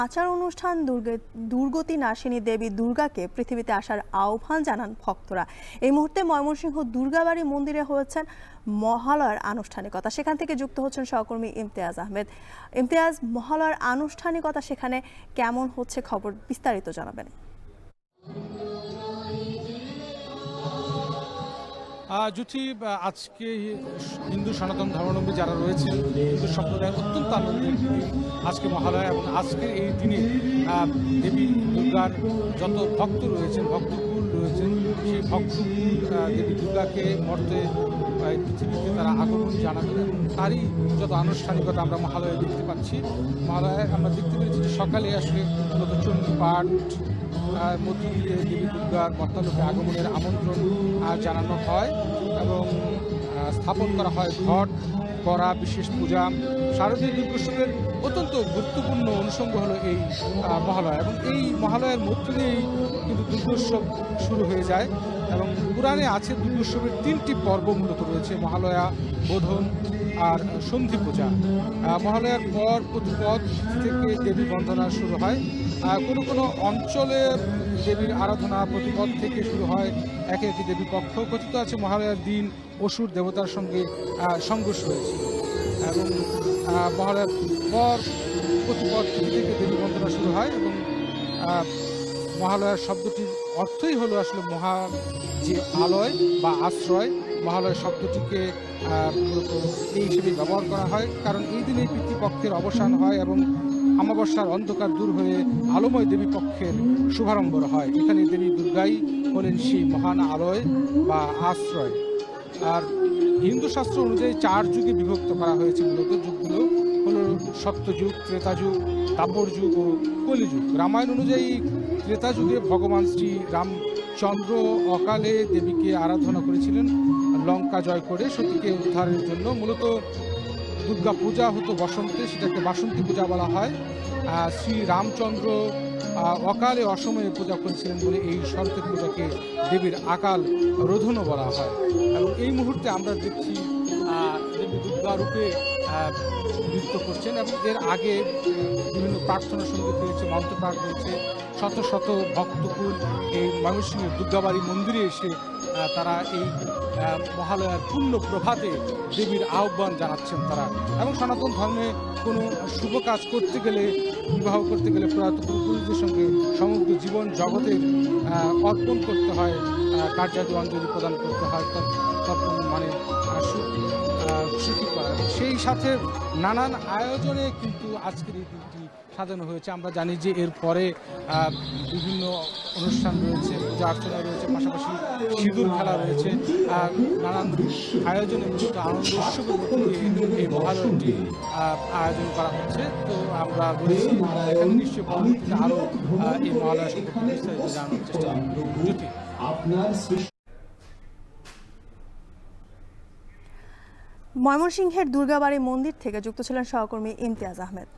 আচার অনুষ্ঠান দুর্গতি নাশিনী দেবী দুর্গাকে পৃথিবীতে আসার আহ্বান জানান ভক্তরা। এই মুহূর্তে ময়মনসিংহ দুর্গাবাড়ি মন্দিরে হয়েছেন মহালয়ার আনুষ্ঠানিকতা। সেখান থেকে যুক্ত হচ্ছেন সহকর্মী ইমতিয়াজ আহমেদ। ইমতিয়াজ, মহালয়ার আনুষ্ঠানিকতা সেখানে কেমন হচ্ছে, খবর বিস্তারিত জানাবেন। জ্যোতি, আজকে হিন্দু সনাতন ধর্মাবলম্বী যারা রয়েছেন, হিন্দু সম্প্রদায়ের অত্যন্ত আনন্দের দিন আজকে মহালয়া। এবং আজকের এই দিনে দেবী দুর্গার যত ভক্ত রয়েছেন, ভক্তকুল রয়েছেন, সেই ভক্তকুল দেবী দুর্গাকে মর্তে পৃথিবীতে তারা আগমন জানাবেন এবং তারই যত আনুষ্ঠানিকতা আমরা মহালয়ে দেখতে পাচ্ছি। মহালয়ায় আমরা দেখতে পেরেছি যে সকালে আসলে মূলত চণ্ডী পাঠ মধ্য দিয়ে দেবী দুর্গার মর্তালোকে আগমনের আমন্ত্রণ জানানো হয় এবং স্থাপন করা হয় ঘট করা বিশেষ পূজা। শারদীয় দুর্গোৎসবের অত্যন্ত গুরুত্বপূর্ণ অনুষঙ্গ হলো এই মহালয়া এবং এই মহালয়ার মধ্য দিয়েই কিন্তু দুর্গোৎসব শুরু হয়ে যায়। এবং পুরাণে আছে দুর্গোৎসবের 3টি পর্ব মূলত রয়েছে: মহালয়া, বোধন আর সন্ধি পূজা। মহালয়ার পর প্রতিপদ থেকে দেবী বন্দনা শুরু হয়। কোনো কোনো অঞ্চলে দেবীর আরাধনা প্রতিপদ থেকে শুরু হয়, একে একে দেবী পক্ষ। কথিত আছে মহালয়ার দিন অসুর দেবতার সঙ্গে সংঘর্ষ হয়েছিল এবং মহালয়ার পর প্রতিপদ থেকে দেবী বন্দনা শুরু হয় এবং মহালয়ার শব্দটির অর্থই হলো আসলে মহা যে আলয় বা আশ্রয়। মহালয় শব্দটিকে মূলত এই হিসেবে ব্যবহার করা হয়, কারণ এই দিনে পিতৃপক্ষের অবসান হয় এবং অমাবস্যার অন্ধকার দূর হয়ে আলোময় দেবী পক্ষের শুভারম্ভ হয়। এখানে দেবী দুর্গাই হলেন সেই মহান আলয় বা আশ্রয়। আর হিন্দু শাস্ত্র অনুযায়ী 4 যুগে বিভক্ত করা হয়েছে। মূলত যুগগুলো হলো সত্যযুগ, ত্রেতাযুগ, দ্বাপর যুগ ও কলিযুগ। রামায়ণ অনুযায়ী ত্রেতা যুগে ভগবান শ্রী রামচন্দ্র অকালে দেবীকে আরাধনা করেছিলেন লঙ্কা জয় করে সতীকে উদ্ধারের জন্য। মূলত দুর্গা পূজা হতো বসন্তে, সেটাকে বাসন্তী পূজা বলা হয়। শ্রী রামচন্দ্র অকালে অসময়ে পূজা করেছিলেন বলে এই শরতের পূজাকে দেবীর আকাল রোধনও বলা হয়। এবং এই মুহূর্তে আমরা দেখছি দেবী দুর্গা রূপে নৃত্য করছেন এবং এর আগে বিভিন্ন প্রার্থনা সঙ্গীত রয়েছে, মন্ত্রপাঠ রয়েছে। শত শত ভক্তকুল এই ময়মনসিংহের দুর্গাবাড়ি মন্দিরে এসে তারা এই মহালয়ার পূর্ণ প্রভাতে দেবীর আহ্বান জানাচ্ছেন তারা। এবং সনাতন ধর্মে কোনো শুভ কাজ করতে গেলে, বিবাহ করতে গেলে প্রয়াত পূর্বপুরুষদের সঙ্গে সমগ্র জীবন জগতের অর্পণ করতে হয়, কার্যাদি অঞ্জলি প্রদান করতে হয়, তর্পণ মানে সুখী করা। সেই সাথে নানান আয়োজনে কিন্তু আজকের এই দিনটি সাজানো হয়েছে। আমরা জানি যে এর পরে বিভিন্ন অনুষ্ঠান রয়েছে, পূজা অর্চনা রয়েছে, পাশাপাশি সিঁদুর খেলা রয়েছে। নানান আয়োজনে মূলত আনন্দ উৎসবের মধ্যে দিয়ে এই মহালয়াটি আয়োজন করা হচ্ছে। তো আমরা বলেছি এখানে নিশ্চয়ই পরবর্তীতে আরও এই মহালয়া সম্পর্কে বিস্তারিত জানানোর চেষ্টা করব। ময়মনসিংহের দুর্গাবাড়ি মন্দির থেকে যুক্ত ছিলেন সহকর্মী ইমতিয়াজ আহমেদ।